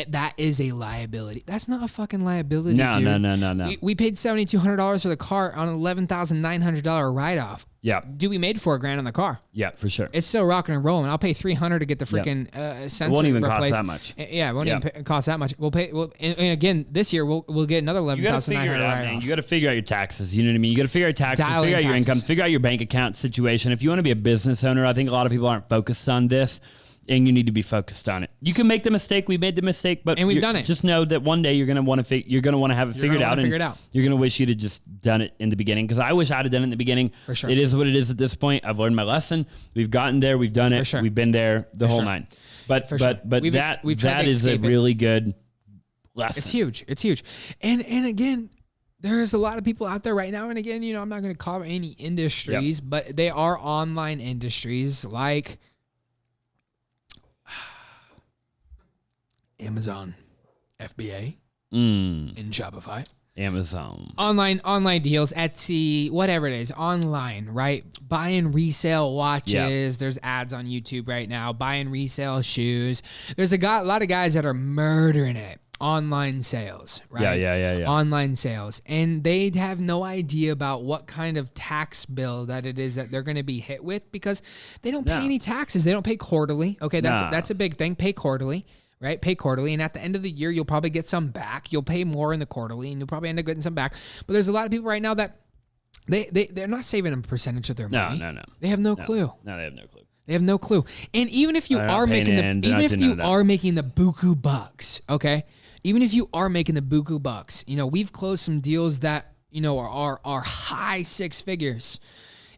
That is a liability. That's not a fucking liability, No. We paid $7,200 for the car on an $11,900 write-off. Yeah. Dude, we made $4,000 on the car. Yeah, for sure. It's still rocking and rolling. I'll pay $300 to get the freaking sensor. It won't even replaced. cost that much. Yeah, it won't even cost that much. We'll pay. And again, this year we'll get another $11,900. You got to figure it out, man. You got to figure out your taxes. You know what I mean? You got to figure out taxes, figure out your income, figure out your bank account situation. If you want to be a business owner, I think a lot of people aren't focused on this. And you need to be focused on it. You can make the mistake. We made the mistake, but we've done it. Just know that one day you're gonna want to have it figured out. You're gonna wish you'd have just done it in the beginning. Because I wish I'd have done it in the beginning. For sure. It is what it is at this point. I've learned my lesson. We've gotten there. We've done it. For sure. We've been there the whole nine. But that is a really good lesson. It's huge. And again, there's a lot of people out there right now. And again, I'm not gonna call any industries, but they are online industries like Amazon, FBA, and Shopify. Amazon. Online deals, Etsy, whatever it is, online, right? Buy and resale watches. Yep. There's ads on YouTube right now. Buy and resale shoes. There's a lot of guys that are murdering it. Online sales, right? Yeah. Online sales. And they have no idea about what kind of tax bill that it is that they're going to be hit with because they don't pay any taxes. They don't pay quarterly. Okay, that's a big thing. Pay quarterly. Right? Pay quarterly. And at the end of the year, you'll probably get some back. You'll pay more in the quarterly and you'll probably end up getting some back. But there's a lot of people right now that they're not saving a percentage of their money. No. They have no clue. No, they have no clue. They have no clue. And even if you are making the buku bucks, okay? Even if you are making the buku bucks, we've closed some deals that, are high six figures.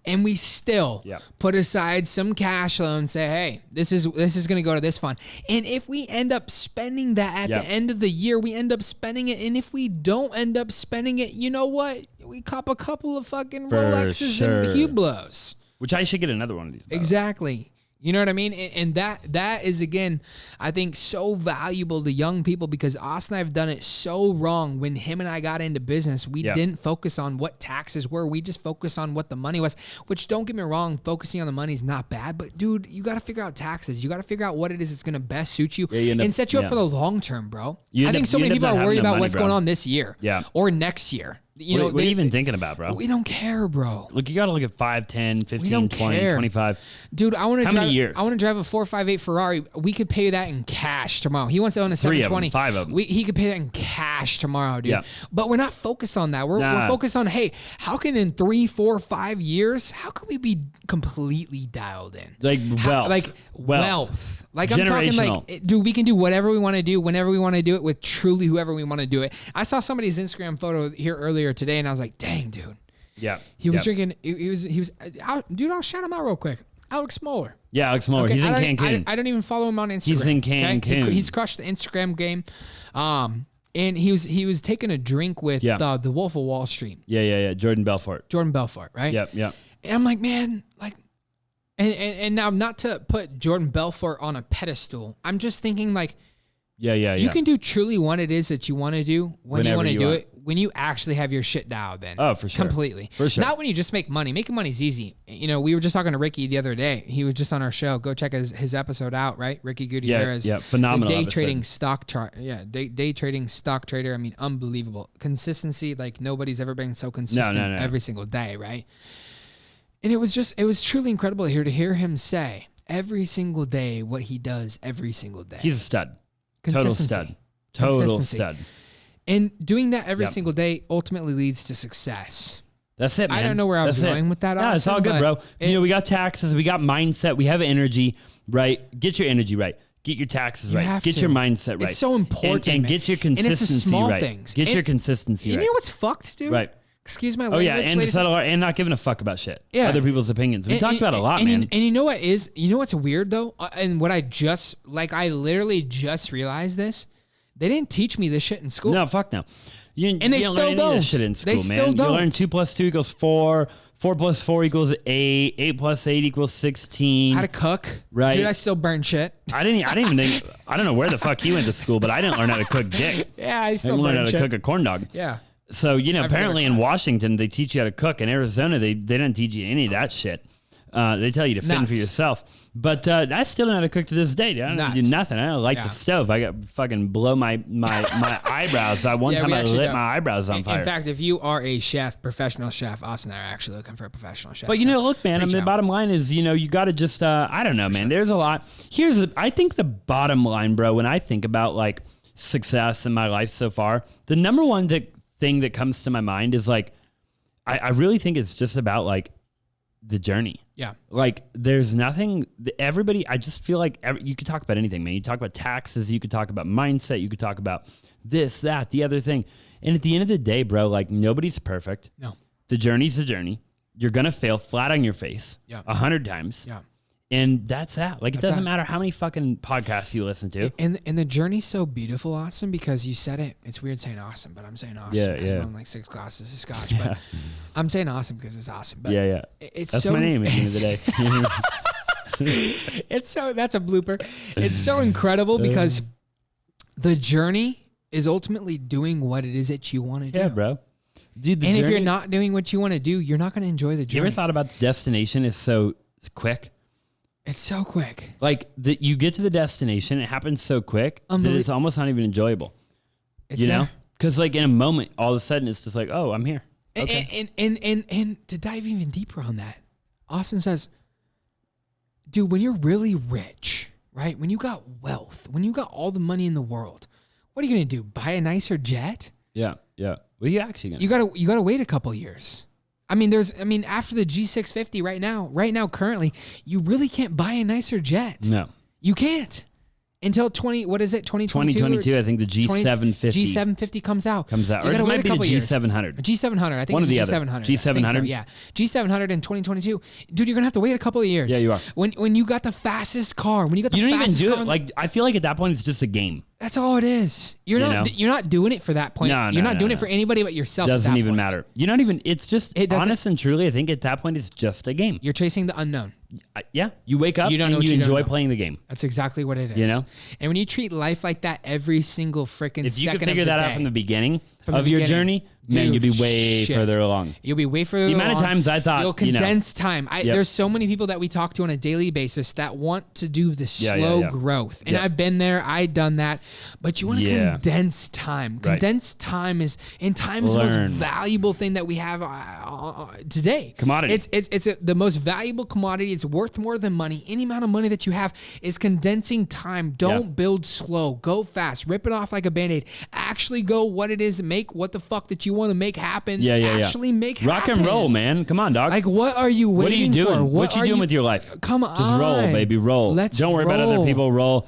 And we still put aside some cash flow and say, hey, this is going to go to this fund. And if we end up spending that at the end of the year, we end up spending it. And if we don't end up spending it, you know what? We cop a couple of fucking Rolexes and Hublots. Which I should get another one of these. Exactly. You know what I mean? And that is, again, I think so valuable to young people because Austin and I have done it so wrong. When him and I got into business, we didn't focus on what taxes were. We just focused on what the money was, which don't get me wrong, focusing on the money is not bad. But, dude, you got to figure out taxes. You got to figure out what it is that's going to best suit you and set you up for the long term, bro. I think so many people are worried about what's going on this year or next year. What are you even thinking about, bro? We don't care, bro. Look, you got to look at 5, 10, 15, 20, 25. Dude, I want to drive. Many years? I want to drive a 458 Ferrari. We could pay that in cash tomorrow. He wants to own a 720. 5 of them. He could pay that in cash tomorrow, dude. Yeah. But we're not focused on that. We're focused on, hey, how can in 3, 4, 5 years, how can we be completely dialed in? Wealth. Like I'm talking dude, we can do whatever we want to do, whenever we want to do it, with truly whoever we want to do it. I saw somebody's Instagram photo here earlier today, and I was like, dang, dude. Yeah. He was drinking. He was. Dude, I'll shout him out real quick. Alex Smoller. Yeah, Alex Smoller. Okay, he's in Cancun. I don't even follow him on Instagram. He's in Cancun. Okay? He's crushed the Instagram game. And he was taking a drink with the Wolf of Wall Street. Yeah. Jordan Belfort, right? Yep. And I'm like, man, like, and now not to put Jordan Belfort on a pedestal. I'm just thinking like, you can do truly what it is that you want to do when you want to do it. When you actually have your shit dialed in. Oh, for sure. Completely. For sure. Not when you just make money. Making money is easy. We were just talking to Ricky the other day. He was just on our show. Go check his episode out, right? Ricky Gutierrez. Yeah, phenomenal Day episode. trading stock chart. Yeah, day trading stock trader. I mean, unbelievable. Consistency, like nobody's ever been so consistent every single day, right? And it was truly incredible to hear him say every single day what he does every single day. He's a stud. Total stud. And doing that every single day ultimately leads to success. That's it, man. I don't know where I was going with that. No, it's all good, bro. We got taxes, we got mindset, we have energy, right? Get your energy right. Get your taxes right. Get your mindset right. It's so important, and get your consistency and it's the small right. Things. Get your consistency right. You know what's fucked, dude? Right. Excuse my language. Oh yeah, and the subtle art, and not giving a fuck about shit. Yeah. Other people's opinions. We talked about it a lot, man. And you know what is? You know what's weird though? And what I literally just realized this. They didn't teach me this shit in school. No, fuck no. They still don't. This shit in school, man. You learn 2 + 2 = 4. 4 plus 4 equals 8. 8 plus 8 equals 16. How to cook. Right. Dude, I still burn shit. I didn't even think, I don't know where the fuck he went to school, but I didn't learn how to cook dick. Yeah, I still learned how burn to shit. cook a corn dog. Yeah. So, apparently in Washington, they teach you how to cook. In Arizona, they didn't teach you any of that shit. They tell you to fend for yourself. But I still don't know how to cook to this day. I don't do nothing. I don't like the stove. I got fucking blow my eyebrows. One time I lit my eyebrows on fire. In fact, if you are a chef, professional chef, Austin and I are actually looking for a professional chef. But look, man, the bottom line is, you got to just, I don't know, man. There's a lot. I think the bottom line, bro, when I think about like success in my life so far, the number one thing that comes to my mind is like, I really think it's just about like the journey. Yeah. Like there's nothing, I just feel like you could talk about anything, man. You talk about taxes, you could talk about mindset, you could talk about this, that, the other thing. And at the end of the day, bro, like nobody's perfect. No. The journey's the journey. You're going to fail flat on your face 100 times. Yeah. And that's that. Like, it doesn't matter how many fucking podcasts you listen to. And the journey's so beautiful, Austin, because you said it. It's weird saying Austin, but I'm saying Austin because I'm on like 6 glasses of Scotch. But I'm saying Austin because it's awesome. But That's my name at the end of the day. That's a blooper. It's so incredible because the journey is ultimately doing what it is that you want to do. Yeah, bro. Dude, if you're not doing what you want to do, you're not going to enjoy the journey. You ever thought about the destination is so quick? It's so quick. Like you get to the destination, it happens so quick that it's almost not even enjoyable. Know? Because like in a moment, all of a sudden it's just like, oh, I'm here. Okay. And to dive even deeper on that, Austin says, dude, when you're really rich, right? When you got wealth, when you got all the money in the world, what are you going to do? Buy a nicer jet? Yeah. Yeah. What are you actually going to You gotta wait a couple years. After the G650 right now, currently, you really can't buy a nicer jet. No. You can't. Until 2022? 2022, I think the G750. G750 comes out. Or it might be the G700. G700. I think One it's or the G700. other. G700? So, yeah. G700 in 2022. Dude, you're going to have to wait a couple of years. Yeah, you are. When you got the fastest car, when you got the fastest car. You don't even do it. Like, I feel like at that point, it's just a game. That's all it is. You're not doing it for that point. You're not doing it for anybody but yourself. Doesn't even matter. You're not even, it's just, honest and truly, I think at that point, it's just a game. You're chasing the unknown. Yeah. You wake up and you enjoy playing the game. That's exactly what it is. And when you treat life like that every single freaking second of the day. If you could figure that out from the beginning of your journey, man, you'd be way further along. You'll be way further along. The amount of times I thought, you'll condense time. There's so many people that we talk to on a daily basis that want to do the slow growth. And I've been there. I've done that. But you want to condense time. Condense time is the most valuable thing that we have today. Commodity. It's the most valuable commodity. It's worth more than money. Any amount of money that you have is condensing time. Don't build slow. Go fast. Rip it off like a Band-Aid. Actually go what it is. Make what the fuck that you want to make happen. Actually make happen. Rock and roll, man. Come on, dog. Like, what are you waiting for? What are you doing with your life? Come on. Just roll, baby. Roll. Don't worry about other people. Roll.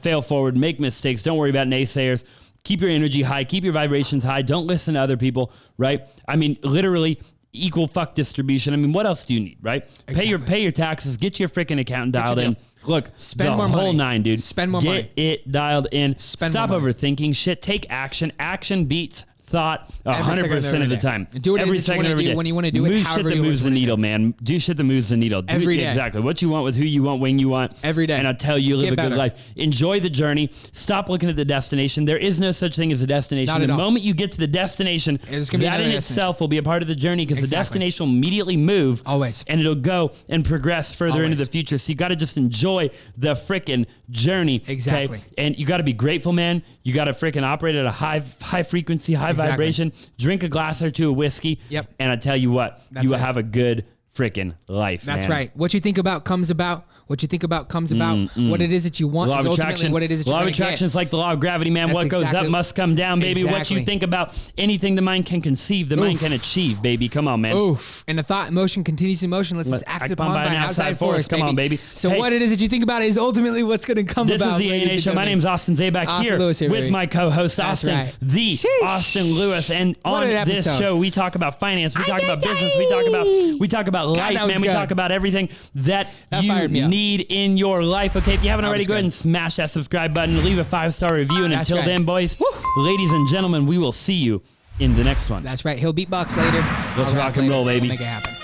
Fail forward. Make mistakes. Don't worry about naysayers. Keep your energy high. Keep your vibrations high. Don't listen to other people, right? Literally equal fuck distribution. What else do you need, right? Exactly. Pay your taxes. Get your freaking accountant dialed in. Look, spend the more whole money. nine, dude. Spend more money. money. Get it dialed in. Stop overthinking shit. Take action. Action beats thought 100% of the time. Do it every second of every day. When you want to do it, however shit that moves the needle, man. Do shit that moves the needle. Do every day. Exactly. What you want with who you want, when you want. Every day. And I'll tell you, live a good life. Enjoy the journey. Stop looking at the destination. There is no such thing as a destination. The moment you get to the destination, that in itself will be a part of the journey because the destination will immediately move. Always. And it'll go and progress further into the future. So you got to just enjoy the freaking journey. Exactly. Okay? And you got to be grateful, man. You got to freaking operate at a high frequency, high vibration. Drink a glass or two of whiskey. Yep. And I tell you what, you will have a good freaking life. That's right. What you think about comes about. What you think about comes about. What it is that you want is ultimately what it is that you're going to get. Law of attraction is like the law of gravity, man. That's what goes up must come down, baby. What you think about anything the mind can conceive, the mind can achieve, baby. Come on, man. Oof. And the thought in motion continues in motion unless it's acted upon by an outside force. Come on, baby. So what it is that you think about is ultimately what's going to come about. This is the A&A Show. My name's Austin Zaback here with my co-host Austin, the Austin Lewis. And on this show, we talk about finance, we talk about business, we talk about life, man. We talk about everything that you need in your life. Okay, if you haven't already, go ahead and smash that subscribe button, leave a 5-star review, and until then, boys, ladies and gentlemen, we will see you in the next one. That's right. He'll beatbox later. Let's rock and roll, baby. We'll make it happen.